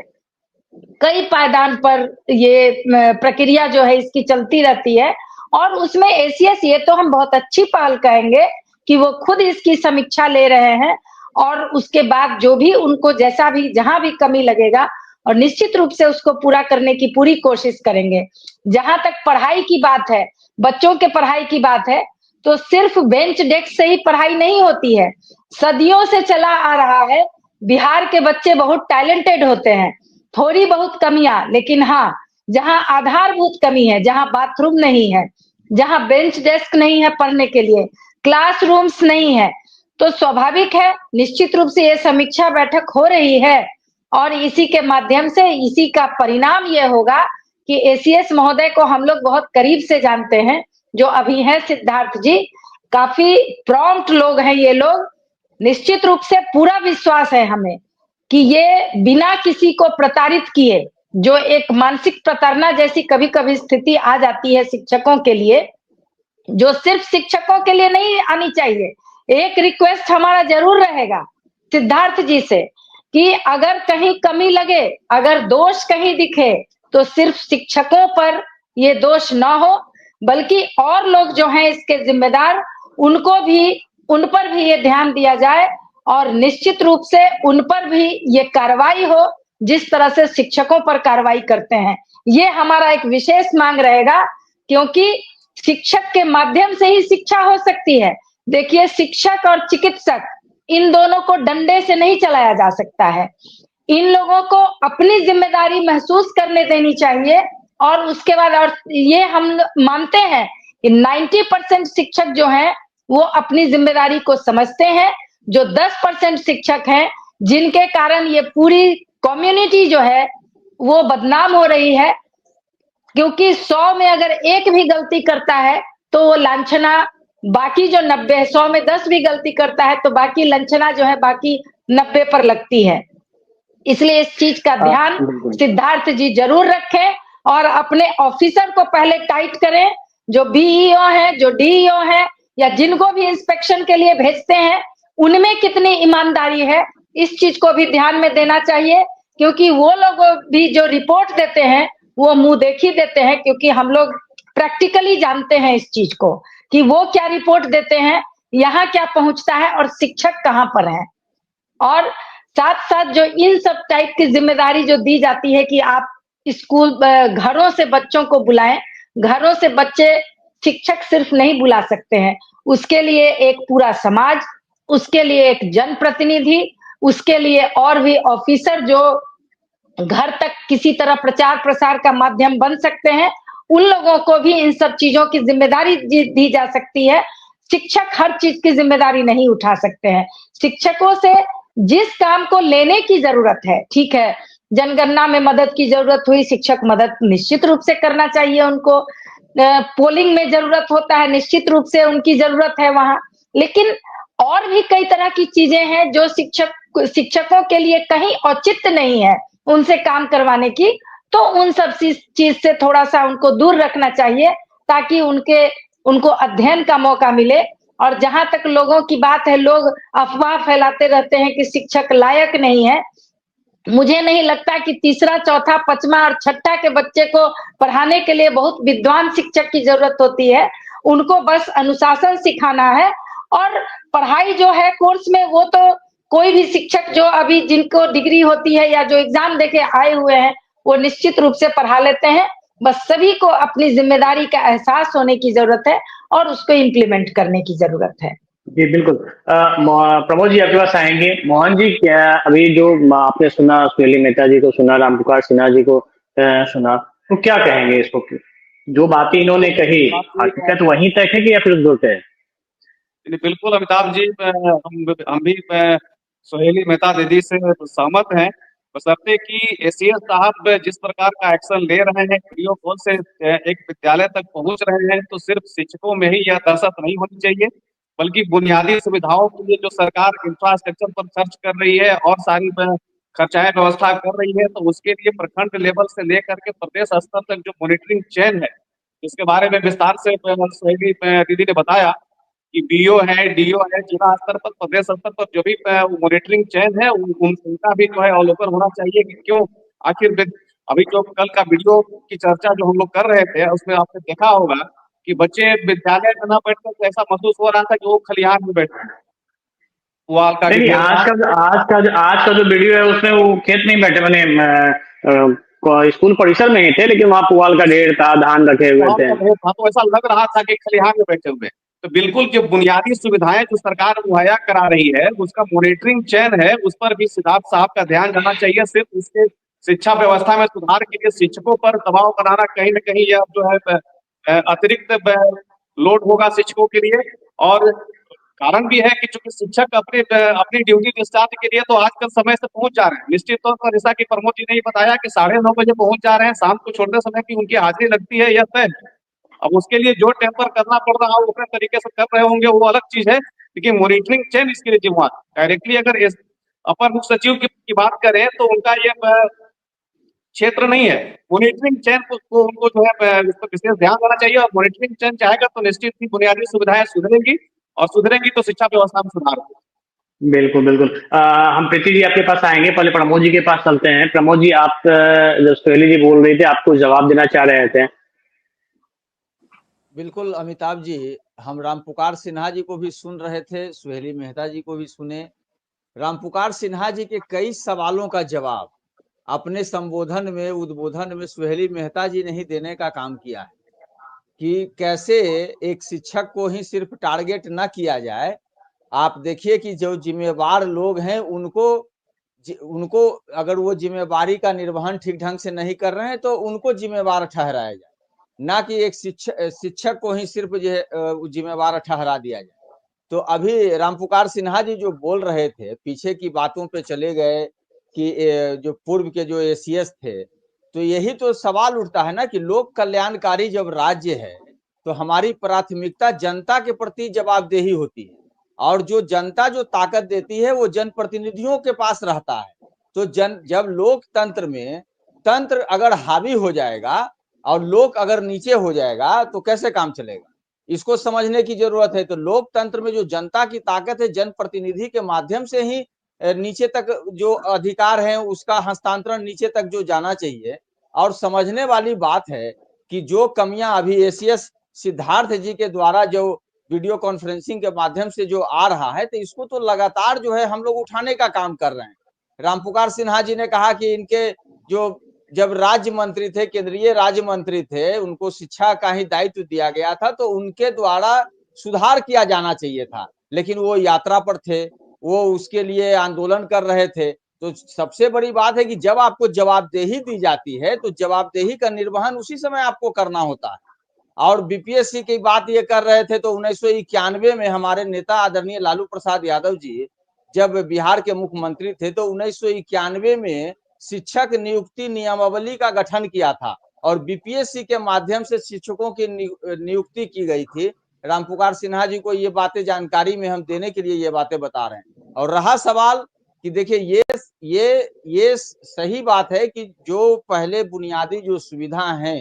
कई पायदान पर ये प्रक्रिया जो है इसकी चलती रहती है, और उसमें एसीएस, ये तो हम बहुत अच्छी पहल कहेंगे कि वो खुद इसकी समीक्षा ले रहे हैं और उसके बाद जो भी उनको जैसा भी जहां भी कमी लगेगा और निश्चित रूप से उसको पूरा करने की पूरी कोशिश करेंगे। जहां तक पढ़ाई की बात है, बच्चों के पढ़ाई की बात है, तो सिर्फ बेंच डेस्क से ही पढ़ाई नहीं होती है, सदियों से चला आ रहा है। बिहार के बच्चे बहुत टैलेंटेड होते हैं, थोड़ी बहुत कमियां, लेकिन हाँ, जहां आधारभूत कमी है, जहां बाथरूम नहीं है, जहां बेंच डेस्क नहीं है पढ़ने के लिए, क्लासरूम्स नहीं है, तो स्वाभाविक है निश्चित रूप से ये समीक्षा बैठक हो रही है और इसी के माध्यम से इसी का परिणाम ये होगा कि एसीएस महोदय को हम लोग बहुत करीब से जानते हैं, जो अभी हैं सिद्धार्थ जी, काफी प्रॉम्प्ट लोग हैं ये लोग। निश्चित रूप से पूरा विश्वास है हमें कि ये बिना किसी को प्रताड़ित किए, जो एक मानसिक प्रताड़ना जैसी कभी कभी स्थिति आ जाती है शिक्षकों के लिए, जो सिर्फ शिक्षकों के लिए नहीं आनी चाहिए। एक रिक्वेस्ट हमारा जरूर रहेगा सिद्धार्थ जी से कि अगर कहीं कमी लगे, अगर दोष कहीं दिखे, तो सिर्फ शिक्षकों पर ये दोष ना हो, बल्कि और लोग जो हैं इसके जिम्मेदार, उनको भी, उन पर भी ये ध्यान दिया जाए और निश्चित रूप से उन पर भी ये कार्रवाई हो जिस तरह से शिक्षकों पर कार्रवाई करते हैं। ये हमारा एक विशेष मांग रहेगा, क्योंकि शिक्षक के माध्यम से ही शिक्षा हो सकती है। देखिए, शिक्षक और चिकित्सक, इन दोनों को डंडे से नहीं चलाया जा सकता है। इन लोगों को अपनी जिम्मेदारी महसूस करने देनी चाहिए। और उसके बाद, और ये हम मानते हैं कि 90% शिक्षक जो हैं वो अपनी जिम्मेदारी को समझते हैं। जो 10% शिक्षक हैं जिनके कारण ये पूरी कम्युनिटी जो है वो बदनाम हो रही है, क्योंकि 100 में अगर एक भी गलती करता है तो वो लांछना बाकी जो 90 है, 100 में 10 भी गलती करता है तो बाकी लांछना जो है बाकी 90 पर लगती है। इसलिए इस चीज का ध्यान बिल्कुल। सिद्धार्थ जी जरूर रखें और अपने ऑफिसर को पहले टाइट करें, जो बीईओ है, जो डीईओ है, या जिनको भी इंस्पेक्शन के लिए भेजते हैं उनमें कितनी ईमानदारी है, इस चीज को भी ध्यान में देना चाहिए। क्योंकि वो लोग भी जो रिपोर्ट देते हैं वो मुंह देखी देते हैं, क्योंकि हम लोग प्रैक्टिकली जानते हैं इस चीज को कि वो क्या रिपोर्ट देते हैं, यहाँ क्या पहुंचता है और शिक्षक कहाँ पर है। और साथ साथ जो इन सब टाइप की जिम्मेदारी जो दी जाती है कि आप स्कूल घरों से बच्चों को बुलाएं, घरों से बच्चे शिक्षक सिर्फ नहीं बुला सकते हैं, उसके लिए एक पूरा समाज, उसके लिए एक जनप्रतिनिधि, उसके लिए और भी ऑफिसर जो घर तक किसी तरह प्रचार प्रसार का माध्यम बन सकते हैं, उन लोगों को भी इन सब चीजों की जिम्मेदारी दी जा सकती है। शिक्षक हर चीज की जिम्मेदारी नहीं उठा सकते हैं। शिक्षकों से जिस काम को लेने की जरूरत है, ठीक है, जनगणना में मदद की जरूरत हुई, शिक्षक मदद निश्चित रूप से करना चाहिए उनको। पोलिंग में जरूरत होता है, निश्चित रूप से उनकी जरूरत है वहां। लेकिन और भी कई तरह की चीजें हैं जो शिक्षकों के लिए कहीं औचित्य नहीं है उनसे काम करवाने की, तो उन सब चीज से थोड़ा सा उनको दूर रखना चाहिए, ताकि उनको अध्ययन का मौका मिले। और जहां तक लोगों की बात है, लोग अफवाह फैलाते रहते हैं कि शिक्षक लायक नहीं है। मुझे नहीं लगता कि तीसरा, चौथा, पांचवा और छठा के बच्चे को पढ़ाने के लिए बहुत विद्वान शिक्षक की जरूरत होती है। उनको बस अनुशासन सिखाना है। और पढ़ाई जो है कोर्स में, वो तो कोई भी शिक्षक जो अभी जिनको डिग्री होती है या जो एग्जाम देके आए हुए हैं वो निश्चित रूप से पढ़ा लेते हैं। बस सभी को अपनी जिम्मेदारी का एहसास होने की जरूरत है और उसको इम्प्लीमेंट करने की जरूरत है। जी बिल्कुल। प्रमोद जी आपके पास आएंगे। मोहन जी, क्या अभी जो आपने सुना, सुहेली मेहता जी को सुना, रामपुकार सिन्हा जी को सुना, तो क्या कहेंगे इसको? जो बातें इन्होंने कही, हकीकत वहीं तक है कि या फिर दूर है? बिल्कुल अमिताभ जी, हम भी सुहेली मेहता दीदी से सहमत हैं। बशर्ते कि एसीएस साहब जिस प्रकार का एक्शन ले रहे हैं, वीडियो कॉल से एक विद्यालय तक पहुंच रहे हैं, तो सिर्फ शिक्षकों में ही यह दहशत नहीं होनी चाहिए, बल्कि बुनियादी सुविधाओं के लिए जो सरकार इंफ्रास्ट्रक्चर पर खर्च कर रही है और सारी खर्चाएं व्यवस्था कर रही है, तो उसके लिए प्रखंड लेवल से लेकर के प्रदेश स्तर तक जो मॉनिटरिंग चेन है, इसके बारे में विस्तार से सुहेली दीदी ने बताया कि बीओ है, डीओ है, जिला स्तर पर, प्रदेश स्तर पर जो भी मॉनिटरिंग चेन है उनका भी जो है अवलोकन होना चाहिए कि क्यों आखिर अभी जो कल का वीडियो की चर्चा जो हम लोग कर रहे थे, उसमें आपने देखा होगा कि बच्चे विद्यालय में न बैठकर तो ऐसा महसूस हो रहा था कि वो खलिहान में बैठे पुआल का नहीं, आज का जो वीडियो है उसमें वो खेत नहीं बैठे, मैंने स्कूल परिसर में ही थे, लेकिन वहाँ पुआल का ढेर था, धान रखे हुए थे। तो ऐसा लग रहा था कि खलिहान में बैठे हुए। तो बिल्कुल जो बुनियादी सुविधाएं जो सरकार मुहैया करा रही है, उसका मॉनिटरिंग चेन है, उस पर भी सिद्धार्थ साहब का ध्यान जाना चाहिए। सिर्फ उसके शिक्षा व्यवस्था में सुधार के लिए शिक्षकों पर दबाव बनाना कहीं न कहीं यह जो है अतिरिक्त लोड होगा शिक्षकों के लिए। और कारण भी है कि चूंकि शिक्षक अपनी ड्यूटी डिस्चार्ज के लिए तो आजकल समय से पहुंच जा रहे हैं। निश्चित तौर पर जैसा कि प्रमोद जी ने बताया कि 9:30 बजे पहुंच जा रहे हैं, शाम को छोड़ते समय की उनकी हाजिरी लगती है, यह तय है। अब उसके लिए जो टेम्पर करना पड़ रहा है वो अपने तरीके से कर रहे होंगे, वो अलग चीज है, लेकिन मॉनिटरिंग चेन इसके लिए जिम्मेदार। डायरेक्टली अगर अपर मुख्य सचिव की बात करें तो उनका ये क्षेत्र नहीं है। मॉनिटरिंग चेन को उनको जो है इस पर विशेष ध्यान देना चाहिए, और मॉनिटरिंग चेन चाहेगा तो निश्चित ही बुनियादी सुविधाएं सुधरेंगी, और सुधरेंगी तो शिक्षा व्यवस्था में सुधार होगा। बिल्कुल बिल्कुल। हम प्रीति जी आपके पास आएंगे, पहले प्रमोद जी के पास चलते हैं। प्रमोद जी, आप जो सुहेली जी बोल रही थे, आपको जवाब देना चाह रहे थे। बिल्कुल अमिताभ जी, हम रामपुकार सिन्हा जी को भी सुन रहे थे, सुहेली मेहता जी को भी सुने। रामपुकार सिन्हा जी के कई सवालों का जवाब अपने संबोधन में, उद्बोधन में सुहेली मेहता जी ने ही देने का काम किया है कि कैसे एक शिक्षक को ही सिर्फ टारगेट न किया जाए। आप देखिए कि जो जिम्मेवार लोग हैं उनको उनको अगर वो जिम्मेवारी का निर्वहन ठीक ढंग से नहीं कर रहे हैं तो उनको जिम्मेवार ठहराया जाए, ना कि एक शिक्षक को ही सिर्फ जो है जिम्मेवार ठहरा दिया जाए। तो अभी रामपुकार सिन्हा जी जो बोल रहे थे, पीछे की बातों पे चले गए कि जो पूर्व के जो एसीएस थे, तो यही तो सवाल उठता है ना कि लोक कल्याणकारी जब राज्य है तो हमारी प्राथमिकता जनता के प्रति जवाबदेही होती है, और जो जनता जो ताकत देती है वो जनप्रतिनिधियों के पास रहता है। तो जब लोकतंत्र में तंत्र अगर हावी हो जाएगा और लोक अगर नीचे हो जाएगा तो कैसे काम चलेगा, इसको समझने की जरूरत है। तो लोकतंत्र में जो जनता की ताकत है, जनप्रतिनिधि के माध्यम से ही नीचे तक जो अधिकार है उसका हस्तांतरण नीचे तक जो जाना चाहिए। और समझने वाली बात है कि जो कमियां अभी एसीएस सिद्धार्थ जी के द्वारा जो वीडियो कॉन्फ्रेंसिंग के माध्यम से जो आ रहा है, तो इसको तो लगातार जो है हम लोग उठाने का काम कर रहे हैं। रामपुकार सिन्हा जी ने कहा कि इनके जो जब राज्य मंत्री थे, केंद्रीय राज्य मंत्री थे, उनको शिक्षा का ही दायित्व दिया गया था, तो उनके द्वारा सुधार किया जाना चाहिए था, लेकिन वो यात्रा पर थे, वो उसके लिए आंदोलन कर रहे थे। तो सबसे बड़ी बात है कि जब आपको जवाबदेही दी जाती है तो जवाबदेही का निर्वहन उसी समय आपको करना होता है। और बीपीएससी की बात ये कर रहे थे तो 1991 में हमारे नेता आदरणीय लालू प्रसाद यादव जी जब बिहार के मुख्यमंत्री थे तो 1991 में शिक्षक नियुक्ति नियमावली का गठन किया था और बीपीएससी के माध्यम से शिक्षकों की नियुक्ति की गई थी। रामपुकार सिन्हा जी को ये बातें जानकारी में हम देने के लिए ये बातें बता रहे हैं। और रहा सवाल कि देखिए ये सही बात है कि जो पहले बुनियादी जो सुविधा है,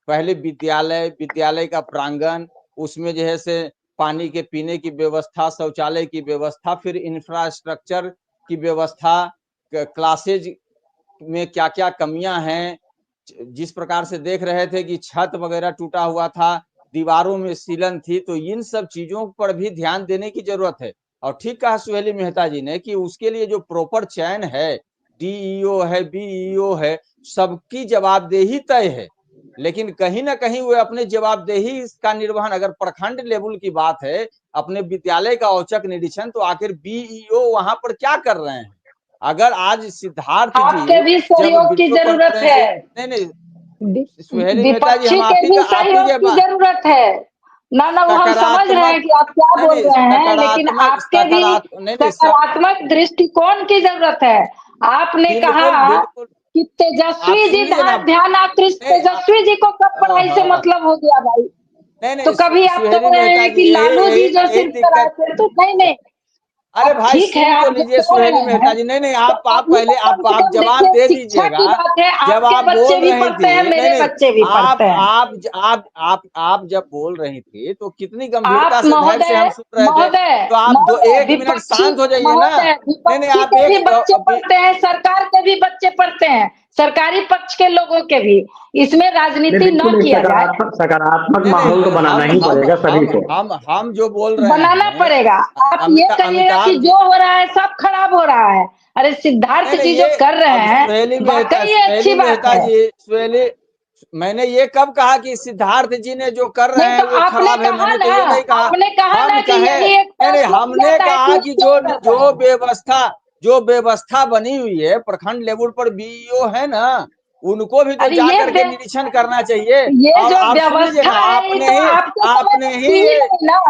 पहले विद्यालय का प्रांगण, उसमें जो है से पानी के पीने की व्यवस्था, शौचालय की व्यवस्था, फिर इंफ्रास्ट्रक्चर की व्यवस्था, क्लासेज में क्या क्या कमियां हैं, जिस प्रकार से देख रहे थे कि छत वगैरह टूटा हुआ था, दीवारों में सीलन थी, तो इन सब चीजों पर भी ध्यान देने की जरूरत है। और ठीक कहा सुहेली मेहता जी ने कि उसके लिए जो प्रॉपर चयन है, डीईओ है, बीईओ है, सबकी जवाबदेही तय है, लेकिन कहीं ना कहीं वो अपने जवाबदेही का निर्वहन, अगर प्रखंड लेवल की बात है, अपने विद्यालय का औचक निरीक्षण, तो आखिर बीईओ वहां पर क्या कर रहे हैं? अगर आज सिद्धार्थ जी आपके भी जब सहयोग की वीडियो जरूरत है, नहीं सुहेली मेहता जी, हम विपक्षी आप के ही भी का सहयोग की जरूरत है ना। वो हम समझ रहे हैं कि आप क्या बोल रहे हैं, लेकिन आपके भी सकारात्मक दृष्टिकोण की जरूरत है। आपने कहा बिल्कुल कि तेजस्वी आप जी सुनिए ना, ध्यान आकृष्ट, तेजस्वी जी को कब पढ़ाई से मतलब हो गया भाई? तो कभी आप कह रहे हैं कि लालू जी जो सिर्फ कराए थे, तो नहीं अरे अब भाई ठीक है, सुन तो आप जो लीजिए बोल सुहेली रहे मेहता हैं जी, नहीं तो आप अभी पहले तो कम से आप कम जवाब देखिए, दे शिक्षा की दीजिएगा। बात है, जब आपके आप बच्चे बोल भी रही पढ़ते थी, हैं, मेरे नहीं बच्चे भी पढ़ते हैं। आप जब बोल रही थी तो कितनी गंभीरता आप से धैर्य से हम सुन रहे थे, तो आप एक मिनट विपक्षी शांत हो जाइए ना। नहीं विपक्षी आप के भी एक बच्चे पढ़ते हैं, सरकार के भी बच्चे पढ़ते हैं, सरकारी पक्ष के लोगों के भी। इसमें राजनीति न किया जाए, सकारात्मक माहौल तो बनाना ही पड़ेगा सभी को। हम जो बोल रहे बनाना हैं, पड़ेगा। आप ये कहिएगा कि जो हो रहा है सब खराब हो रहा है। अरे सिद्धार्थ जी जो कर रहे हैं वाकई ये अच्छी बात है। मैंने ये कब कहा कि सिद्धार्थ जी ने जो कर रहे नहीं हैं तो वो आपने खराब है? कहा मैंने तो ना, ये नहीं कहा। आपने कहा हम ना कि कहे यही एक नहीं, फैसला हमने किया कहा है कि क्यों करता है? जो व्यवस्था बनी हुई है प्रखंड लेवल पर बीईओ है ना, उनको भी तो अरे जा करके निरीक्षण करना चाहिए। ये और जो आप सुनिए व्यवस्था ना, है ये तो आपके समय आपने में ही थी ही ये नहीं ना।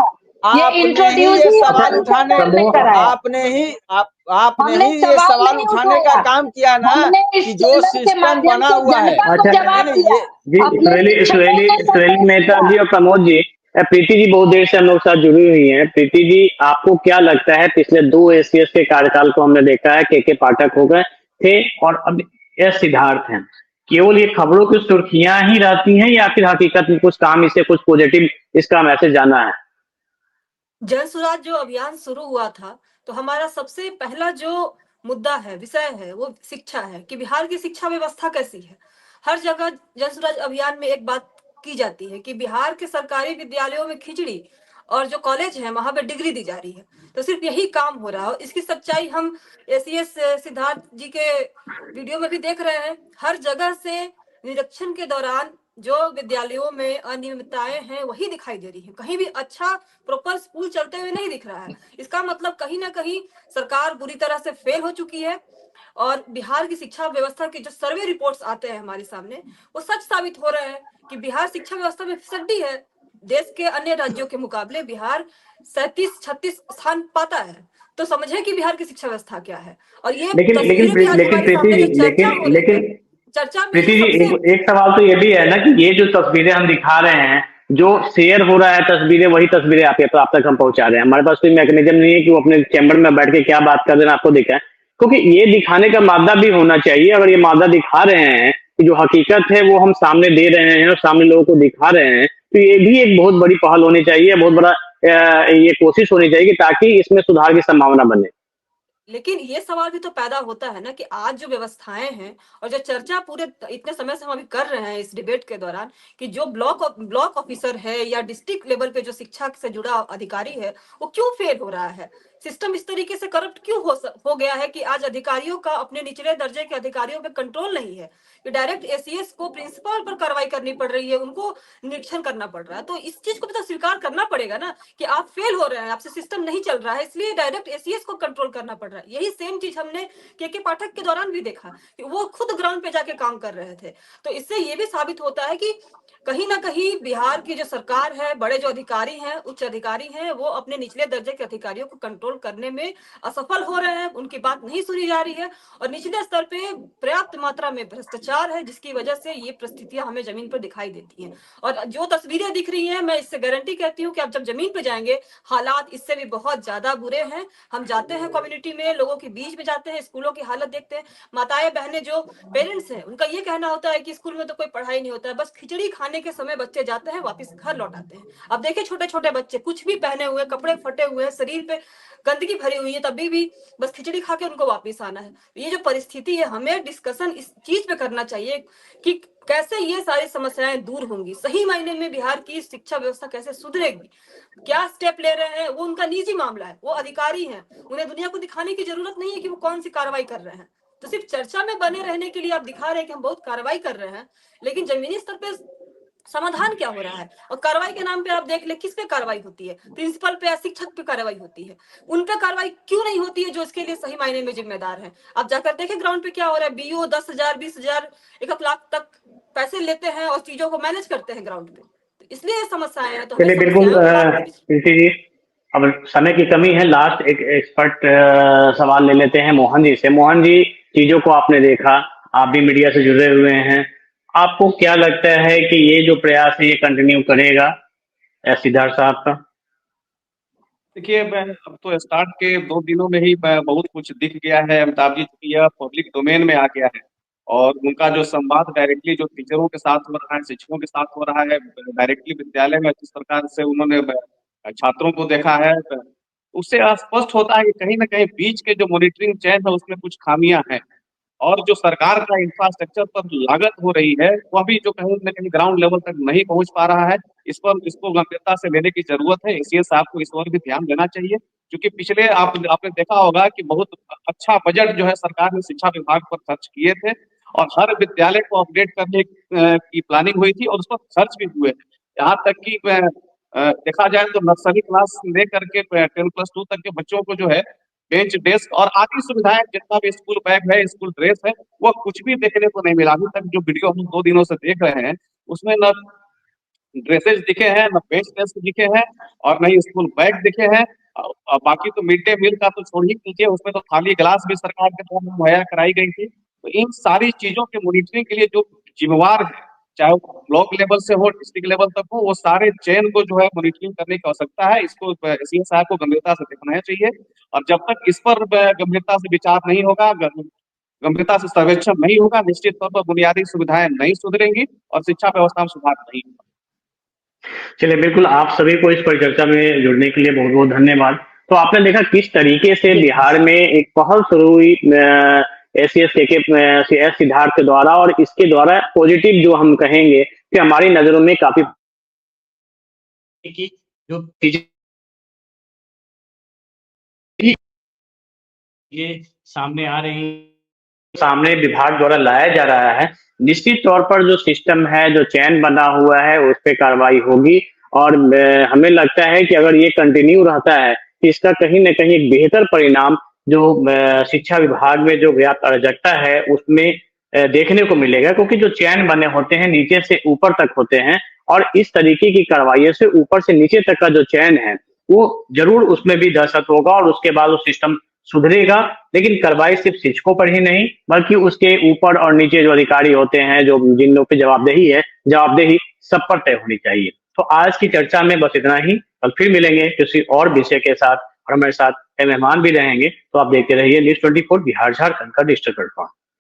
ये इंट्रोड्यूस ये ही सवाल हमारी उठाने, सरकार ने कराया। आपने हमने ही ये सवाल सवाल नहीं उठाने का उठाया, काम किया ना हमने कि इस जो चैनल के सिस्टम माध्यम बना से हुआ है। जनता को अच्छा जवाब नहीं दिया। जी, अपने शिक्षकों को सुहेली संदेश मेहता दिया। जी और प्रमोद जी, प्रीति जी बहुत देर से हम लोग साथ जुड़ी हुई हैं। प्रीति जी, आपको क्या लगता है, पिछले 2 एसीएस के कार्यकाल को हमने देखा है, के पाठक हो गए थे और अब एस सिद्धार्थ हैं, केवल ये खबरों की सुर्खियां ही रहती हैं या फिर हकीकत में कुछ काम, इससे कुछ पॉजिटिव इसका मैसेज जाना है? जन स्वराज जो अभियान शुरू हुआ था, तो हमारा सबसे पहला जो मुद्दा है, विषय है, वो शिक्षा है कि बिहार की शिक्षा व्यवस्था कैसी है। हर जगह जन स्वराज अभियान में एक बात की जाती है कि बिहार के सरकारी विद्यालयों में खिचड़ी और जो कॉलेज है वहां पे डिग्री दी जा रही है। तो सिर्फ यही काम हो रहा है। इसकी सच्चाई हम एसीएस सिद्धार्थ जी के वीडियो में भी देख रहे हैं। हर जगह से निरीक्षण के दौरान जो विद्यालयों में अनियमितताएं हैं वही दिखाई दे रही है। कहीं भी अच्छा प्रॉपर स्कूल चलते हुए नहीं दिख रहा है। इसका मतलब कहीं ना कहीं सरकार बुरी तरह से फेल हो चुकी है और बिहार की शिक्षा व्यवस्था के जो सर्वे रिपोर्ट्स आते हैं हमारे सामने, वो सच साबित हो रहे हैं कि बिहार शिक्षा व्यवस्था में फिसड्डी है। देश के अन्य राज्यों के मुकाबले बिहार 37-36 स्थान पाता है। तो समझे कि बिहार की शिक्षा व्यवस्था क्या है। और ये लेकिन तस्वीरें भी आज लेकिन हमारे प्रीति सामने जी, जो चर्चा हो रही है, लेकिन चर्चा में प्रीति जो जी, सबसे एक सवाल तो ये भी है ना कि ये जो तस्वीरें हम दिखा रहे हैं, जो शेयर हो रहा है तस्वीरें, वही तस्वीरें आप तक हम पहुंचा रहे हैं। हमारे पास कोई मैकेनिज्म नहीं है कि वो अपने चैम्बर में बैठ के क्या बात कर रहे हैं आपको दिखाएं, क्योंकि ये दिखाने का मादा भी होना चाहिए। अगर ये मादा दिखा रहे हैं कि जो हकीकत है वो हम सामने दे रहे हैं और सामने लोगों को दिखा रहे हैं, तो ये भी एक बहुत बड़ी पहल होनी चाहिए, बहुत बड़ा ये कोशिश होनी चाहिए कि ताकि इसमें सुधार की संभावना बने। लेकिन ये सवाल भी तो पैदा होता है ना कि आज जो व्यवस्थाएं हैं और जो चर्चा पूरे इतने समय से हम अभी कर रहे हैं इस डिबेट के दौरान, कि जो ब्लॉक ऑफिसर है या डिस्ट्रिक्ट लेवल पे जो शिक्षा से जुड़ा अधिकारी है, वो क्यों फेल हो रहा है। सिस्टम इस तरीके से करप्ट क्यों हो गया है कि आज अधिकारियों का अपने निचले दर्जे के अधिकारियों पे कंट्रोल नहीं है, कि डायरेक्ट एसीएस को प्रिंसिपल पर कार्रवाई करनी पड़ रही है, उनको निरीक्षण करना पड़ रहा है। तो इस चीज को भी तो स्वीकार करना पड़ेगा ना कि आप फेल हो रहे हैं, आपसे सिस्टम नहीं चल रहा है, इसलिए डायरेक्ट एसीएस को कंट्रोल करना पड़ रहा है। यही सेम चीज हमने के पाठक के दौरान भी देखा कि वो खुद ग्राउंड पे जाके काम कर रहे थे। तो इससे ये भी साबित होता है कि कहीं ना कहीं बिहार की जो सरकार है, बड़े जो अधिकारी हैं, उच्च अधिकारी हैं, वो अपने निचले दर्जे के अधिकारियों को कंट्रोल करने में असफल हो रहे हैं, उनकी बात नहीं सुनी जा रही है और निचले स्तर पे पर्याप्त मात्रा में भ्रष्टाचार है, जिसकी वजह से ये परिस्थितियां हमें जमीन पर दिखाई देती हैं। और जो तस्वीरें दिख रही हैं, मैं इससे गारंटी कहती हूँ कि आप जब जमीन पे जाएंगे, हालात इससे भी बहुत ज्यादा बुरे हैं। हम जाते हैं कम्युनिटी में, लोगों के बीच में जाते हैं, स्कूलों की हालत देखते हैं, माताएं बहनें जो पेरेंट्स हैं, उनका ये कहना होता है कि स्कूल में तो कोई पढ़ाई नहीं होता है, बस खिचड़ी खाने के समय बच्चे जाते हैं, वापस घर लौट आते हैं। अब देखिए छोटे छोटे बच्चे, कुछ भी पहने हुए, कपड़े फटे हुए हैं, शरीर पे गंदगी भरी हुई है, तभी भी बस खिचड़ी खा के उनको वापस आना है। ये जो परिस्थिति है, हमें डिस्कशन इस चीज पे करना चाहिए कि कैसे ये सारी समस्याएं दूर होंगी, सही मायने में बिहार की शिक्षा व्यवस्था कैसे सुधरेगी। क्या स्टेप ले रहे हैं वो उनका निजी मामला है, वो अधिकारी हैं, उन्हें दुनिया को दिखाने की जरूरत नहीं है कि वो कौन सी कार्रवाई कर रहे हैं। तो सिर्फ चर्चा में बने रहने के लिए आप दिखा रहे हैं कि हम बहुत कार्रवाई कर रहे हैं, लेकिन जमीनी स्तर पे समाधान क्या हो रहा है। और कार्रवाई के नाम पे आप देख ले, किस पे कार्रवाई होती है, प्रिंसिपल पे या शिक्षक पे कार्रवाई होती है, उन पे कार्रवाई क्यों नहीं होती है जो इसके लिए सही मायने में जिम्मेदार है। आप जाकर देखें ग्राउंड पे क्या हो रहा है, बीओ 10,000 20,000 1 लाख तक पैसे लेते हैं और चीजों को मैनेज करते हैं ग्राउंड पे। तो इसलिए ये समस्याएं हैं। तो चलिए बिल्कुल प्रीति जी, अब समय की कमी है, लास्ट एक एक्सपर्ट सवाल ले लेते हैं मोहन जी से। मोहन जी, चीजों को आपने देखा, आप भी मीडिया से जुड़े हुए हैं, आपको क्या लगता है कि ये जो प्रयास है ये कंटिन्यू करेगा सिद्धार्थ साहब का? देखिए, मैं अब तो स्टार्ट के 2 दिनों में ही बहुत कुछ दिख गया है। अमिताभ जी, यह पब्लिक डोमेन में आ गया है और उनका जो संवाद डायरेक्टली जो टीचरों के साथ हो रहा है, शिक्षकों के साथ हो रहा है, डायरेक्टली विद्यालय में जिस प्रकार से उन्होंने छात्रों को देखा है, उससे स्पष्ट होता है कि कहीं ना कहीं बीच के जो मॉनिटरिंग चेन है उसमें कुछ खामियां हैं और जो सरकार का इंफ्रास्ट्रक्चर पर लागत हो रही है वह भी जो कहीं न कहीं ग्राउंड लेवल तक नहीं पहुंच पा रहा है। इसको गंभीरता से लेने की जरूरत है। एसीएस साहब को इस ओर भी ध्यान देना चाहिए, क्योंकि पिछले आपने देखा होगा कि बहुत अच्छा बजट जो है सरकार ने शिक्षा विभाग पर खर्च किए थे और हर विद्यालय को अपडेट करने की प्लानिंग हुई थी और उस पर खर्च भी हुए। यहाँ तक कि देखा जाए तो नर्सरी क्लास से लेकर के 10+2 तक के बच्चों को जो है बेंच डेस्क और आदि सुविधाएं, जितना भी स्कूल बैग है, स्कूल ड्रेस है, वह कुछ भी देखने को नहीं मिला। अभी तक जो वीडियो हम 2 दिनों से देख रहे हैं उसमें न ड्रेसेज दिखे हैं, न बेंच डेस्क दिखे हैं और न ही स्कूल बैग दिखे हैं। बाकी तो मिड डे मील का तो छोड़ ही दीजिए, उसमें तो थाली गिलास भी सरकार के द्वारा मुहैया कराई गई थी। तो इन सारी चीजों के मॉनिटरिंग के लिए जो जिम्मेवार है, चाहे वो ब्लॉक लेवल से हो, डिस्ट्रिक्ट लेवल तक हो, वो सारे चेन को जो है मॉनिटरिंग करने की आवश्यकता है। इसको सीएम साहब को गंभीरता से देखना चाहिए और जब तक इस पर गंभीरता से विचार नहीं होगा, गंभीरता से सर्वेक्षण नहीं होगा, निश्चित तौर पर बुनियादी सुविधाएं नहीं सुधरेंगी और शिक्षा व्यवस्था में सुधार नहीं होगा। चलिए बिल्कुल, आप सभी को इस परिचर्चा में जुड़ने के लिए बहुत बहुत धन्यवाद। तो आपने देखा किस तरीके से बिहार में एक पहल शुरू हुई एसीएस के सिद्धार्थ के द्वारा, और इसके द्वारा पॉजिटिव जो हम कहेंगे कि हमारी नजरों में काफी की जो चीजें ये सामने आ रही, सामने विभाग द्वारा लाया जा रहा है, निश्चित तौर पर जो सिस्टम है, जो चैन बना हुआ है, उस पर कार्रवाई होगी। और हमें लगता है कि अगर ये कंटिन्यू रहता है तो इसका कहीं ना कहीं एक बेहतर परिणाम जो शिक्षा विभाग में जो व्याप्त अराजकता है उसमें देखने को मिलेगा, क्योंकि जो चयन बने होते हैं नीचे से ऊपर तक होते हैं और इस तरीके की कार्रवाई से ऊपर से नीचे तक का जो चयन है वो जरूर उसमें भी दहशत होगा और उसके बाद वो सिस्टम सुधरेगा। लेकिन कार्रवाई सिर्फ शिक्षकों पर ही नहीं बल्कि उसके ऊपर और नीचे जो अधिकारी होते हैं, जो जिन लोग पे जवाबदेही सब पर तय होनी चाहिए। तो आज की चर्चा में बस इतना ही, कल फिर मिलेंगे किसी और विषय के साथ और हमारे साथ मेहमान भी रहेंगे। तो आप देखते रहिए न्यूज़ 24 बिहार झारखंड का डिजिटल प्लेटफॉर्म।